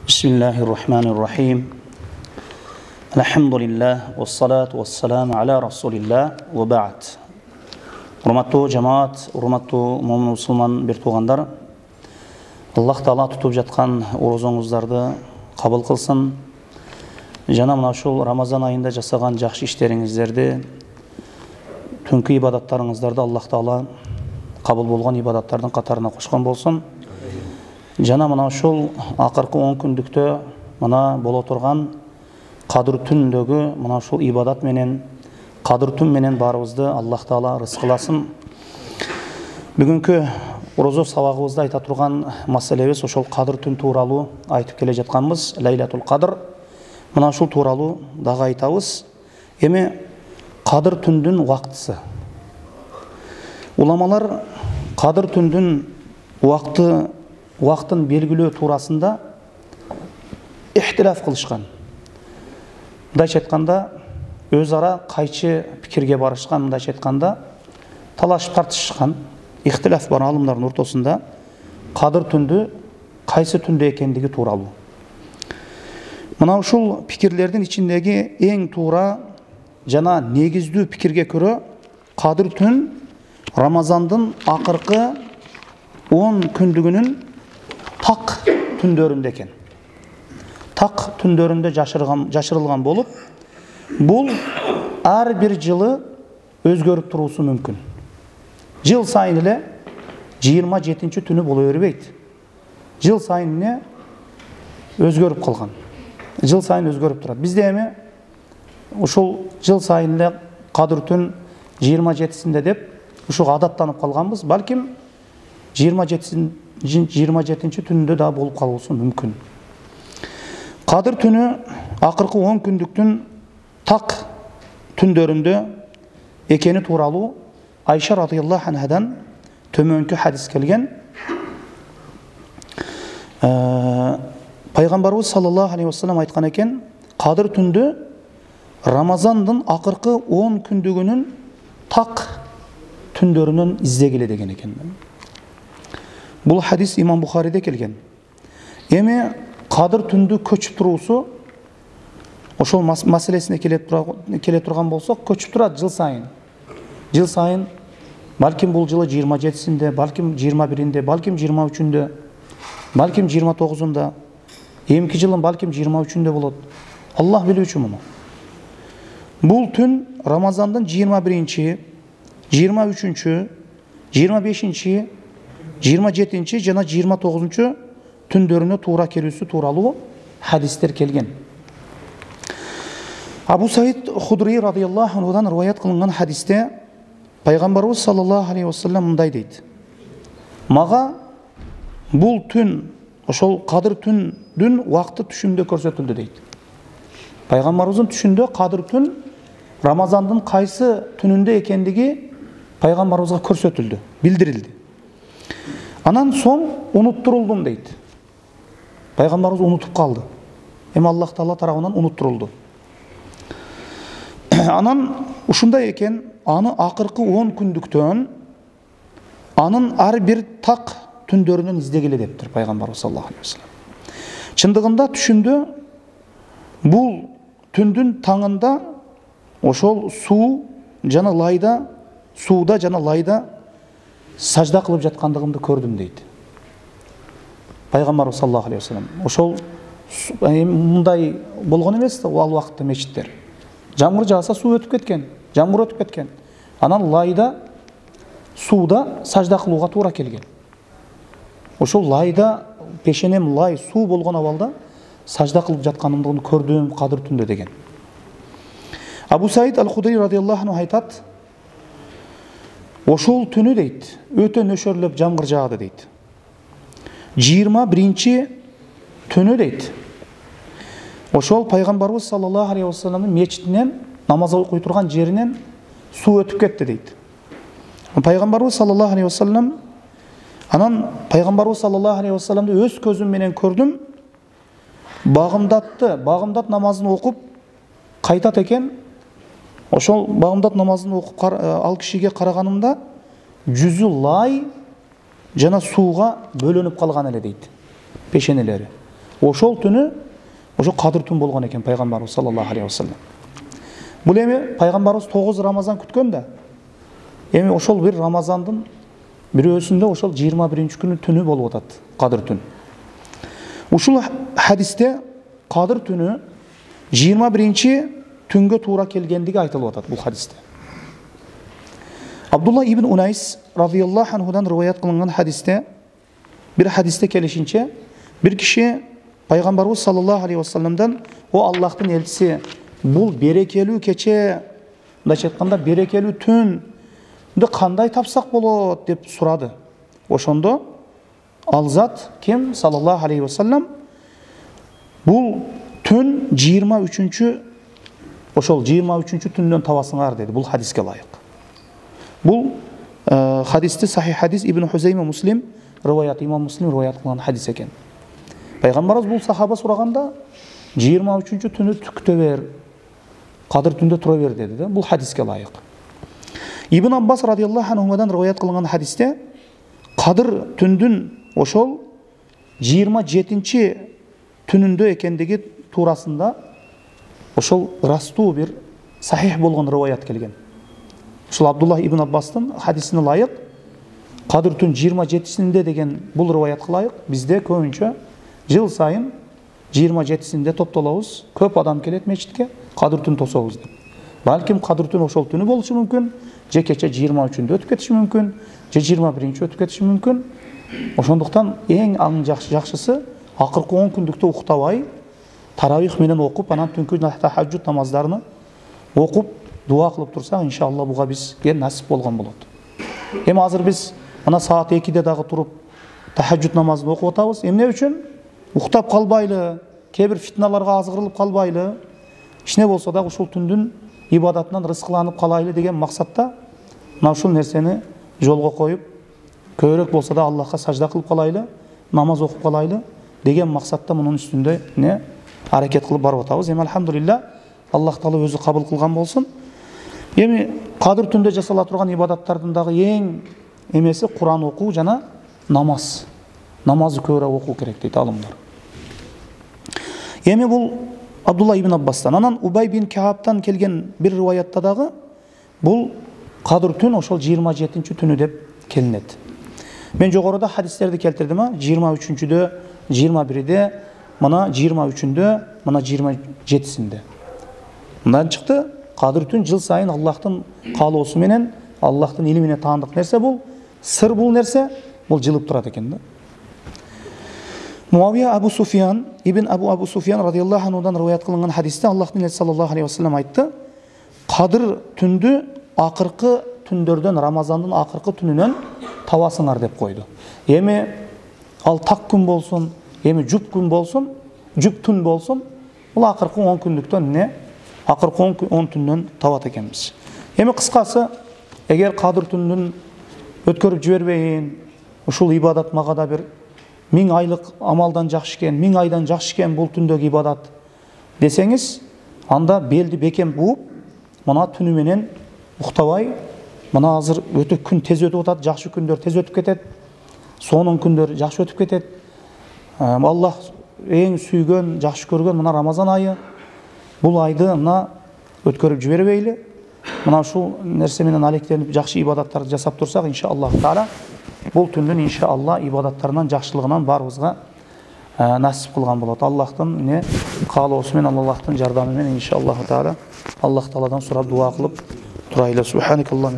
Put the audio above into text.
Bismillahirrahmanirrahim. Elhamdülillah ve salatu ve selamu ala Resulillah ve ba'd. Hurmatlı cemaat, hurmatlı mu'min musulman bir tuğanдар. Allah Taala tutup жатқан oruzoңuzdарды kabul kılsın. Жана мына ушул Рамазан айында жасаган жакшы иштериңиздерди, түнкү ибадаттарыңыздарды Аллах Таала kabul болгон ибадаттардын катарына кошкон болсун. Жана мына ушул акыркы 10 күндүктө мына боло турган Кадыр түнүндөгү мына ушул ибадат менен, Кадыр түн менен баарыбызды Аллах Таала рызкыласын. Бүгүнкү орозо сабагыбызда айта турган маселебиз ошол Кадыр түн тууралуу айтып келе жатканбыз. Лейлатул Кадыр. Мына ушул тууралуу дагы айтабыз. Эми Кадыр түндүн убактысы. Уламалар Кадыр түндүн убактын белгилөө туурасында ихтилаф кылышкан. Мындайча айтканда, өз ара кайчы пикирге барышкан, мындайча айтканда, талашып тартышкан, ихтилаф бар алымдардын ортосунда Кадыр түндү кайсы түндө экендиги тууралуу. Мына ушул пикирлердин ичиндеги эң туура жана негиздүү пикирге көрө Кадыр түн Рамазандын акыркы 10 күндүгүнүн так түндөрүндө экен. Так түндөрүндө жашырылган болуп, бул ар бир жылы өзгөрүп туруусу мүмкүн. Жыл сайын эле 27 түнү боло бербейт. Жыл сайын эмне өзгөрүп калган. Жыл сайын өзгөрүп турат. Бизде эми ушул жыл сайын эле Кадыр түн 27-синде деп ушуга адаттанып калганбыз. Балким 27 түнүндө да болуп калуусу мүмкүн. Кадыр түнү акыркы 10 күндүктүн так түндөрүндө экени тууралуу Айша радыйаллаху анхадан төмөнкү хадис келген. Пайгамбарыбыз саллаллаху алейхи вассалам айткан экен, Кадыр түндү Рамазандын акыркы 10 күндүгүнүн так түндөрүнөн издегиле деген экен. Бул хадис Имам Бухариде келген. Эми Кадыр түндү көчүп туруусу ошол маселесине келе турган болсок, көчүп турат жыл сайын. Жыл сайын балким бул жылы 27-синде, балким 21-inde, балким 23-үндө, балким 29-унда, эмки жылын балким 23-үндө болот. Аллах билүүчү муну. Бул түн Рамазандын 21-чи, 23-чү, 25-чи, 27-чи жана 29-чу түндөрүнө туура келүүсү тууралуу хадистер келген. Абу Саид Худри радыйаллаху анхудан риваят кылынган хадисте Пайгамбарыбыз саллаллаху алейхи вассалам мындай дейт. Мага бул түн, ошол Кадыр түндүн убакыты түшүмдө көрсөтүлдү дейт. Пайгамбарыбыздын түшүндө Кадыр түн Рамазандын кайсы түнүндө экендиги Пайгамбарыбызга көрсөтүлдү, билдирилди. Анан соң унуттурулдум дейт. Пайгамбарыбыз унутуп калды. Эми Аллах Таала тарабынан унуттурулду. Анан ушундай экен, аны акыркы 10 күндүктөн анын ар бир так түндөрүнөн издегиле дептир Пайгамбарыбыз саллаллаху алейхи вассалам. Чындыгында түшүндө бул түндүн таңында ошол сууда жана лайда сажда кылып жаткандыгымды көрдүм дейт. Пайгамбарыбыз саллаллаху алейхи вассалам. Ошол мындай болгон эмес да, ал убакытта мечиттер. Жамгыр жааса суу өтүп кеткен, жамгыр өтүп кеткен. Анан лайда, сууда сажда кылууга туура келген. Ошол лайда, пешенем лай, суу болгон абалда сажда кылып жатканымды көрдүм Кадыр түндө деген. Абу Саид Ал-Худри радыйаллаху анху айтат, ошол түнү дейт, өтө нөшөрлөп жамгыр жаады дейт. 21-чи түнү дейт. Ошол Пайгамбарыбыз саллаллаху алейхи вассаламдын мечитинен, намаз окуй турган жеринен суу өтүп кетти дейт. Пайгамбарыбыз саллаллаху алейхи вассалам, анан Пайгамбарыбыз саллаллаху алейхи вассаламды өз көзүм менен көрдүм. Багымдат намазын окуп кайтат экен. Ошол багымдат намазын окуп ал кишиге караганымда жүзү лай жана сууга бөлөнүп калган эле дейт. Пешенелери. ошол түнү ошо кадыр түн болгон экен пайгамбарыбыз саллаллаху алейхи вассалам. Бул эми пайгамбарыбыз 9 Рамазан күткөн да. Эми ошол бир Рамазандын бирөөсүндө ошол 21 күнү түнү болуп атат, кадыр түн. Ушул хадисте кадыр түнү 21 түнгө туура келгендиги айтылып атат бул хадисте. Абдулла ибн Унайс радияллаху анхудан риваят кылынган хадисте, bir hadiste kelişince bir kişi Peygamberimiz sallallahu aleyhi ve sellem'den o Allah'ın elçisi bul berekeli keçe daşetkanda berekeli tün de kanday tapsak bolot dep suradı. Oşondo al zat kim sallallahu aleyhi ve sellem bul tün 23. oşol 23. tünden tavasыңар dedi. Bul hadiske layık. Bul hadiste sahih hadis İbn Huzeyme Muslim rivayat İmam Muslim rivayat kılan hadis eken. Peygamberimiz bul sahaba suraganda 23. tünü tükte ver, kadir tünde tura ver dedi de. Bul hadiske layık. İbn Abbas radıyallahu anhu'dan rivayat kılınan hadiste kadir tündün oşol 27. tününde ekendigi turasında oşol rastu bir sahih bolgan rivayat kelgen. Oşol Abdullah ibn Abbas'tan hadisine layık kadir tün 27'sinde degen bul rivayat layık bizde koyunca yıl sayın 27'sinde toplolabız. Köp adam kelet meçitke kadir tün tosabız dep. Balkim kadir tün oşol tünü boluşu mümkün. Je keçe 23'ünde ötüp ketişi mümkün. Je 21'inci ötüp ketişi mümkün. Oşonduktan en alın jakşısı akırkı 10 kündükte uktavay taravih menen okup anan tünkü tahajjud namazlarını okup dua kılıp tursak inşallah buga bizge nasip bolgan bolot. Hem hazır biz ana saat 2'de dagı turup tahajjud namazını okup atabız. Emne üçün? Uktap kalbaylı, kebir fitnalarga azgırılıp kalbaylı, işine bolsa da uşul tündün ibadatından rızkılanıp kalaylı degen maksatta mına uşul nerseni jolga koyup köyrek bolsa da Allah'a sajda kılıp kalaylı, namaz okup kalaylı degen maksatta bunun üstünde ne hareket kılıp barıp atabız. Hem elhamdülillah Allah Taala özü kabul kılgan bolsun. Эми кадыр түндө жасала турган ибадаттардын дагы эң эмеси Куран окуу жана намаз. Намазды көбүрөөк окуу керек дейт алымдар. Эми бул Абдулла ибн Аббастан, анан Убай бин Каабтан келген бир риваятта дагы бул кадыр түн ошол 27-нчи түнү деп келинет. Мен жогоруда хадистерди келтирдим, 23-дө, 21-де, мына 23-дө, мына 27-синде. Мындан чыкты кадыр түн жыл сайын Аллахтын каалоосу менен, Аллахтын илимине таандык нерсе бул, сыр бул нерсе, бул жылып турат экен да. Muaviye Abu Sufyan, İbn Abu Sufyan radıyallahu anhu'dan rivayet kılınan hadiste Allah'ın Elçisi sallallahu aleyhi ve sellem aytты. Kadir tündü akırkı tündörden Ramazan'ın akırkı tününden tavasыңар деп koydu. Emi al tak gün bolsun, emi jup gün bolsun, jup tün bolsun. Bu akırkı 10 günlükten ne? Akırkı 10 tünden tavat ekenmiz. Emi kıskası eğer kadir tündün ötkörüp jibербейин, uşul ibadat mağa da bir 1000 aylık amaldan жақшы eкен, 1000 aydan жақшы eкен бұл түндегі ibadat десеңіз, анда белді бекем буып, мына түні менен уктабай, мына азыр өтө күн тез өтүп атат, жақшы күндөр тез өтүп кетет, сонун күндөр жақшы өтүп кетет. Аллах эң сүйгөн, жақшы көргөн мына Рамазан айы, бұл айды мына өткөрүп жибербейли. Мына ушул нерсе менен алектенип жақшы ибадаттарды жасап турсак, иншаллах таала бұл түндүн иншалла ибадаттарынан жақшылығынан барыбызга насип кылган болот. Аллахтын не каалоосу менен, Аллахтын жардамы менен иншаллах таала Аллах Тааладан сурап дуа кылып турайлы. Субханакаллаху